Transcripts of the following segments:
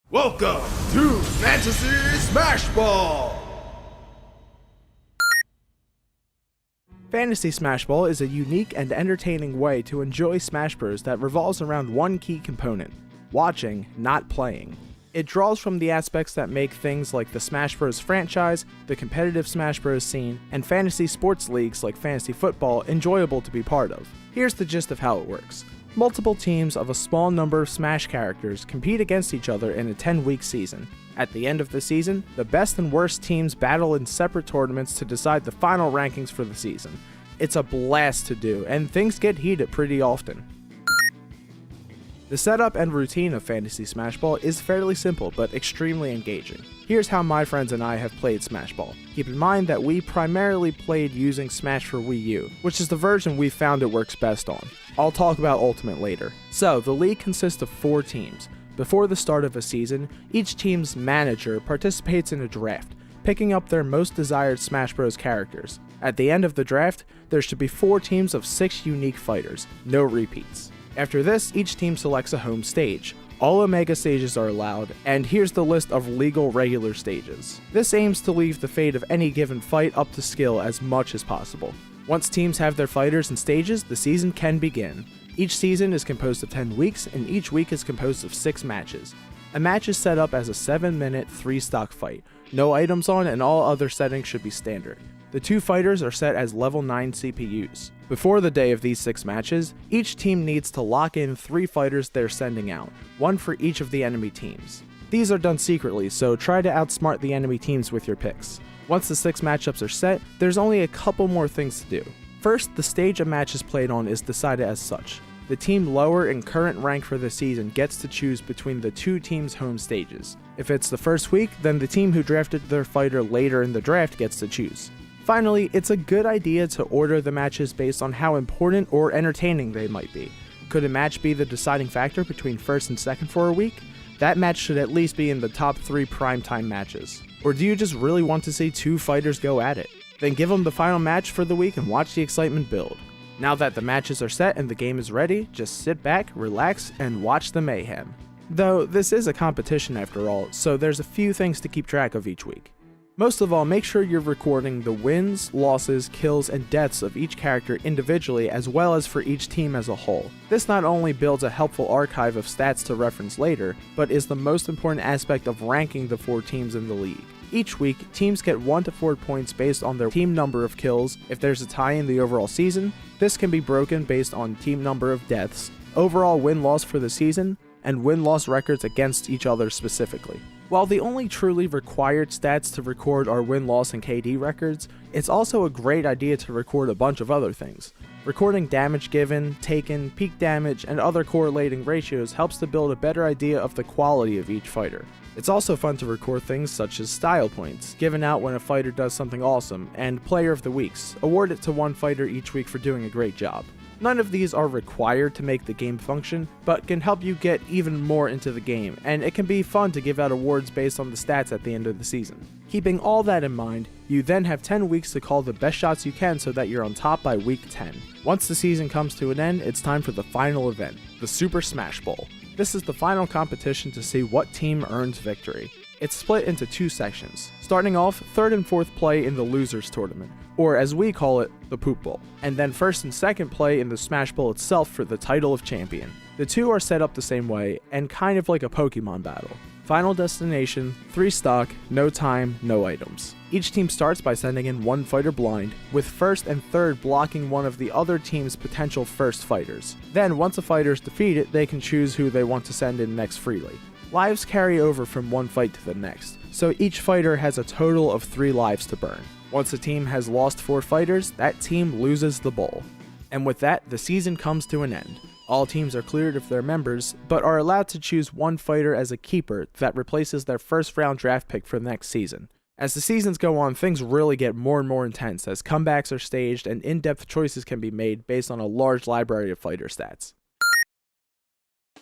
Welcome to Fantasy Smashball! Fantasy Smashball is a unique and entertaining way to enjoy Smash Bros. That revolves around one key component: watching, not playing. It draws from the aspects that make things like the Smash Bros. Franchise, the competitive Smash Bros. Scene, and fantasy sports leagues like fantasy football enjoyable to be part of. Here's the gist of how it works. Multiple teams of a small number of Smash characters compete against each other in a 10-week season. At the end of the season, the best and worst teams battle in separate tournaments to decide the final rankings for the season. It's a blast to do, and things get heated pretty often. The setup and routine of Fantasy Smashball is fairly simple but extremely engaging. Here's how my friends and I have played Smashball. Keep in mind that we primarily played using Smash for Wii U, which is the version we found it works best on. I'll talk about Ultimate later. So, the league consists of 4 teams. Before the start of a season, each team's manager participates in a draft, picking up their most desired Smash Bros. Characters. At the end of the draft, there should be 4 teams of 6 unique fighters, no repeats. After this, each team selects a home stage. All Omega stages are allowed, and here's the list of legal regular stages. This aims to leave the fate of any given fight up to skill as much as possible. Once teams have their fighters and stages, the season can begin. Each season is composed of 10 weeks, and each week is composed of 6 matches. A match is set up as a 7-minute 3-stock fight. No items on, and all other settings should be standard. The 2 fighters are set as level 9 CPUs. Before the day of these 6 matches, each team needs to lock in 3 fighters they're sending out, 1 for each of the enemy teams. These are done secretly, so try to outsmart the enemy teams with your picks. Once the 6 matchups are set, there's only a couple more things to do. First, the stage a match is played on is decided as such. The team lower in current rank for the season gets to choose between the 2 teams' home stages. If it's the first week, then the team who drafted their fighter later in the draft gets to choose. Finally, it's a good idea to order the matches based on how important or entertaining they might be. Could a match be the deciding factor between first and second for a week? That match should at least be in the top 3 primetime matches. Or do you just really want to see 2 fighters go at it? Then give them the final match for the week and watch the excitement build. Now that the matches are set and the game is ready, just sit back, relax, and watch the mayhem. Though, this is a competition after all, so there's a few things to keep track of each week. Most of all, make sure you're recording the wins, losses, kills, and deaths of each character individually as well as for each team as a whole. This not only builds a helpful archive of stats to reference later, but is the most important aspect of ranking the 4 teams in the league. Each week, teams get 1 to 4 points based on their team number of kills. If there's a tie in the overall season, this can be broken based on team number of deaths, overall win-loss for the season, and win-loss records against each other specifically. While the only truly required stats to record are win-loss and KD records, it's also a great idea to record a bunch of other things. Recording damage given, taken, peak damage, and other correlating ratios helps to build a better idea of the quality of each fighter. It's also fun to record things such as style points, given out when a fighter does something awesome, and player of the weeks, award it to 1 fighter each week for doing a great job. None of these are required to make the game function, but can help you get even more into the game, and it can be fun to give out awards based on the stats at the end of the season. Keeping all that in mind, you then have 10 weeks to call the best shots you can so that you're on top by week 10. Once the season comes to an end, it's time for the final event, the Super Smash Bowl. This is the final competition to see what team earns victory. It's split into 2 sections, starting off 3rd and 4th play in the Losers Tournament, or as we call it, the Poop Bowl, and then 1st and 2nd play in the Smash Bowl itself for the title of champion. The 2 are set up the same way, and kind of like a Pokemon battle. Final destination, 3 stock, no time, no items. Each team starts by sending in 1 fighter blind, with 1st and 3rd blocking one of the other team's potential first fighters. Then, once a fighter is defeated, they can choose who they want to send in next freely. Lives carry over from one fight to the next, so each fighter has a total of 3 lives to burn. Once a team has lost 4 fighters, that team loses the bowl. And with that, the season comes to an end. All teams are cleared of their members, but are allowed to choose 1 fighter as a keeper that replaces their first round draft pick for the next season. As the seasons go on, things really get more and more intense as comebacks are staged and in-depth choices can be made based on a large library of fighter stats.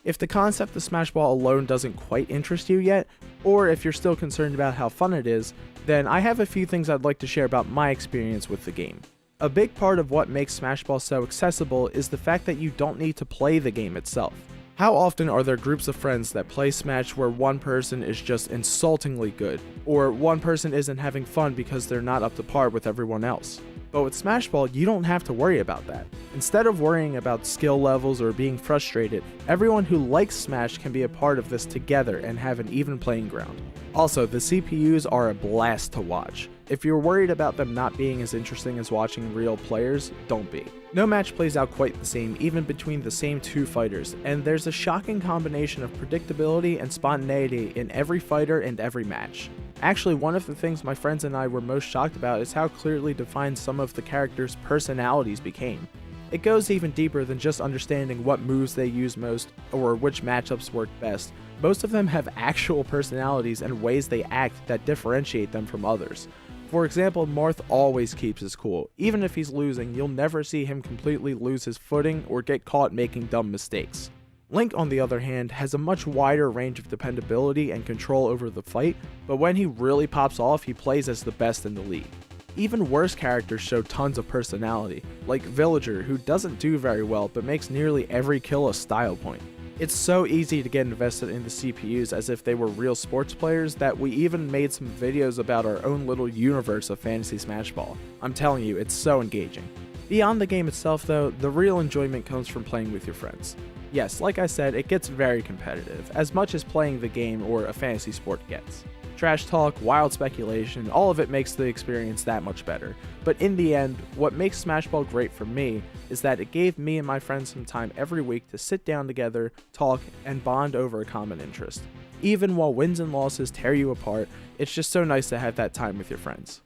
If the concept of Smashball alone doesn't quite interest you yet, or if you're still concerned about how fun it is, then I have a few things I'd like to share about my experience with the game. A big part of what makes Smashball so accessible is the fact that you don't need to play the game itself. How often are there groups of friends that play Smash where one person is just insultingly good, or one person isn't having fun because they're not up to par with everyone else? But with Smashball, you don't have to worry about that. Instead of worrying about skill levels or being frustrated, everyone who likes Smash can be a part of this together and have an even playing ground. Also, the CPUs are a blast to watch. If you're worried about them not being as interesting as watching real players, don't be. No match plays out quite the same, even between the same two fighters, and there's a shocking combination of predictability and spontaneity in every fighter and every match. Actually, one of the things my friends and I were most shocked about is how clearly defined some of the characters' personalities became. It goes even deeper than just understanding what moves they use most or which matchups work best. Most of them have actual personalities and ways they act that differentiate them from others. For example, Marth always keeps his cool. Even if he's losing, you'll never see him completely lose his footing or get caught making dumb mistakes. Link, on the other hand, has a much wider range of dependability and control over the fight, but when he really pops off, he plays as the best in the league. Even worse characters show tons of personality, like Villager, who doesn't do very well but makes nearly every kill a style point. It's so easy to get invested in the CPUs as if they were real sports players that we even made some videos about our own little universe of Fantasy Smashball. I'm telling you, it's so engaging. Beyond the game itself though, the real enjoyment comes from playing with your friends. Yes, like I said, it gets very competitive, as much as playing the game or a fantasy sport gets. Trash talk, wild speculation, all of it makes the experience that much better. But in the end, what makes Smashball great for me is that it gave me and my friends some time every week to sit down together, talk, and bond over a common interest. Even while wins and losses tear you apart, it's just so nice to have that time with your friends.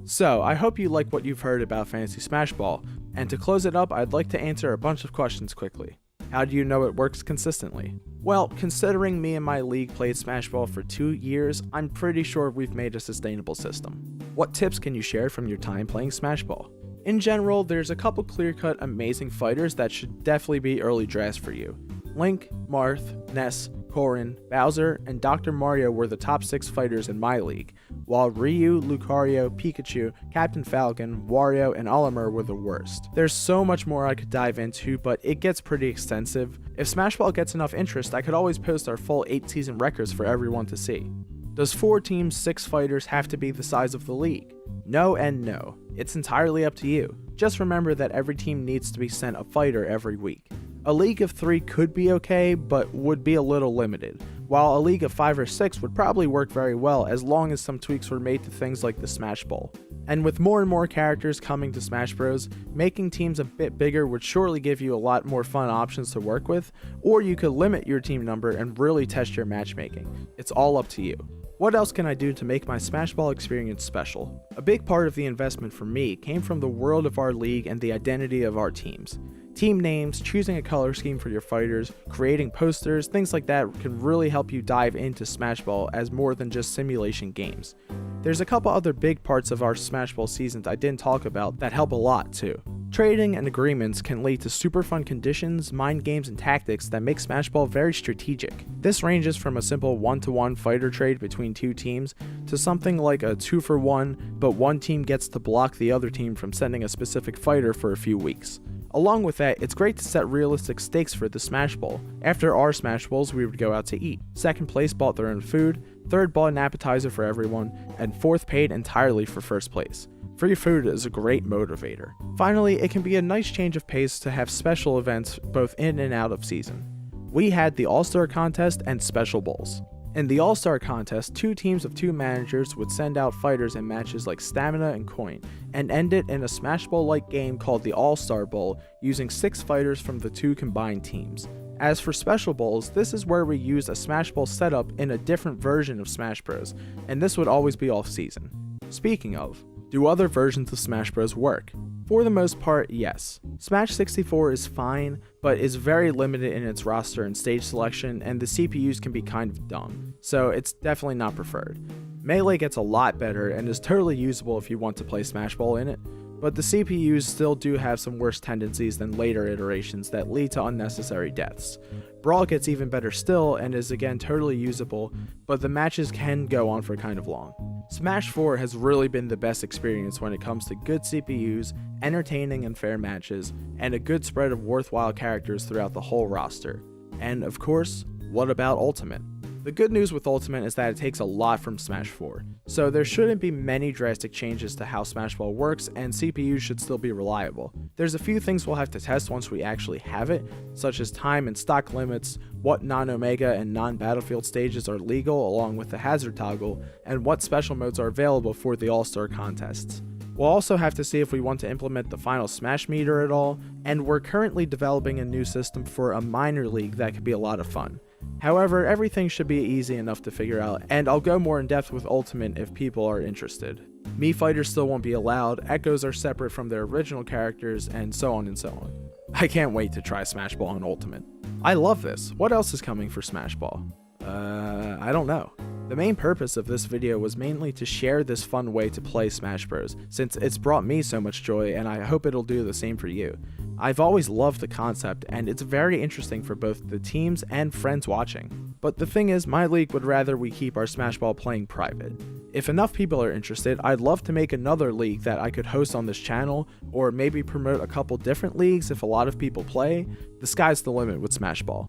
So, I hope you like what you've heard about Fantasy Smashball, and to close it up, I'd like to answer a bunch of questions quickly. How do you know it works consistently? Well, considering me and my league played Smashball for 2 years, I'm pretty sure we've made a sustainable system. What tips can you share from your time playing Smashball? In general, there's a couple clear-cut amazing fighters that should definitely be early drafts for you. Link, Marth, Ness, Corrin, Bowser, and Dr. Mario were the top 6 fighters in my league, while Ryu, Lucario, Pikachu, Captain Falcon, Wario, and Olimar were the worst. There's so much more I could dive into, but it gets pretty extensive. If Smashball gets enough interest, I could always post our full 8-season records for everyone to see. Does 4 teams, 6 fighters have to be the size of the league? No and no. It's entirely up to you. Just remember that every team needs to be sent a fighter every week. A league of 3 could be okay, but would be a little limited, while a league of 5 or 6 would probably work very well as long as some tweaks were made to things like the Smash Bowl. And with more and more characters coming to Smash Bros, making teams a bit bigger would surely give you a lot more fun options to work with, or you could limit your team number and really test your matchmaking. It's all up to you. What else can I do to make my Smashball experience special? A big part of the investment for me came from the world of our league and the identity of our teams. Team names, choosing a color scheme for your fighters, creating posters, things like that can really help you dive into Smashball as more than just simulation games. There's a couple other big parts of our Smashball seasons I didn't talk about that help a lot too. Trading and agreements can lead to super fun conditions, mind games, and tactics that make Smashball very strategic. This ranges from a simple 1-to-1 fighter trade between 2 teams to something like a 2-for-1, but one team gets to block the other team from sending a specific fighter for a few weeks. Along with that, it's great to set realistic stakes for the Smash Bowl. After our Smash Bowls, we would go out to eat. Second place bought their own food, third bought an appetizer for everyone, and fourth paid entirely for first place. Free food is a great motivator. Finally, it can be a nice change of pace to have special events both in and out of season. We had the All-Star Contest and Special Bowls. In the All-Star Contest, 2 teams of 2 managers would send out fighters in matches like Stamina and Coin, and end it in a Smash Bowl-like game called the All-Star Bowl, using 6 fighters from the 2 combined teams. As for Special Bowls, this is where we used a Smash Bowl setup in a different version of Smash Bros, and this would always be off-season. Speaking of, do other versions of Smash Bros work? For the most part, yes. Smash 64 is fine, but is very limited in its roster and stage selection, and the CPUs can be kind of dumb, so it's definitely not preferred. Melee gets a lot better and is totally usable if you want to play Smash Ball in it, but the CPUs still do have some worse tendencies than later iterations that lead to unnecessary deaths. Brawl gets even better still and is again totally usable, but the matches can go on for kind of long. Smash 4 has really been the best experience when it comes to good CPUs, entertaining and fair matches, and a good spread of worthwhile characters throughout the whole roster. And of course, what about Ultimate? The good news with Ultimate is that it takes a lot from Smash 4, so there shouldn't be many drastic changes to how Smashball works, and CPUs should still be reliable. There's a few things we'll have to test once we actually have it, such as time and stock limits, what non-Omega and non-Battlefield stages are legal along with the hazard toggle, and what special modes are available for the All-Star contests. We'll also have to see if we want to implement the final Smash meter at all, and we're currently developing a new system for a minor league that could be a lot of fun. However, everything should be easy enough to figure out, and I'll go more in depth with Ultimate if people are interested. Mii fighters still won't be allowed, echoes are separate from their original characters, and so on and so on. I can't wait to try Smashball on Ultimate. I love this. What else is coming for Smashball? I don't know. The main purpose of this video was mainly to share this fun way to play Smash Bros, since it's brought me so much joy and I hope it'll do the same for you. I've always loved the concept and it's very interesting for both the teams and friends watching. But the thing is, my league would rather we keep our Smashball playing private. If enough people are interested, I'd love to make another league that I could host on this channel, or maybe promote a couple different leagues if a lot of people play. The sky's the limit with Smashball.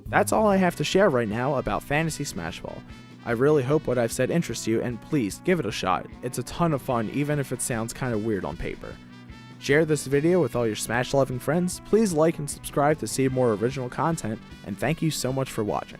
That's all I have to share right now about Fantasy Smashball. I really hope what I've said interests you, and please give it a shot. It's a ton of fun even if it sounds kinda weird on paper. Share this video with all your Smash loving friends, please like and subscribe to see more original content, and thank you so much for watching.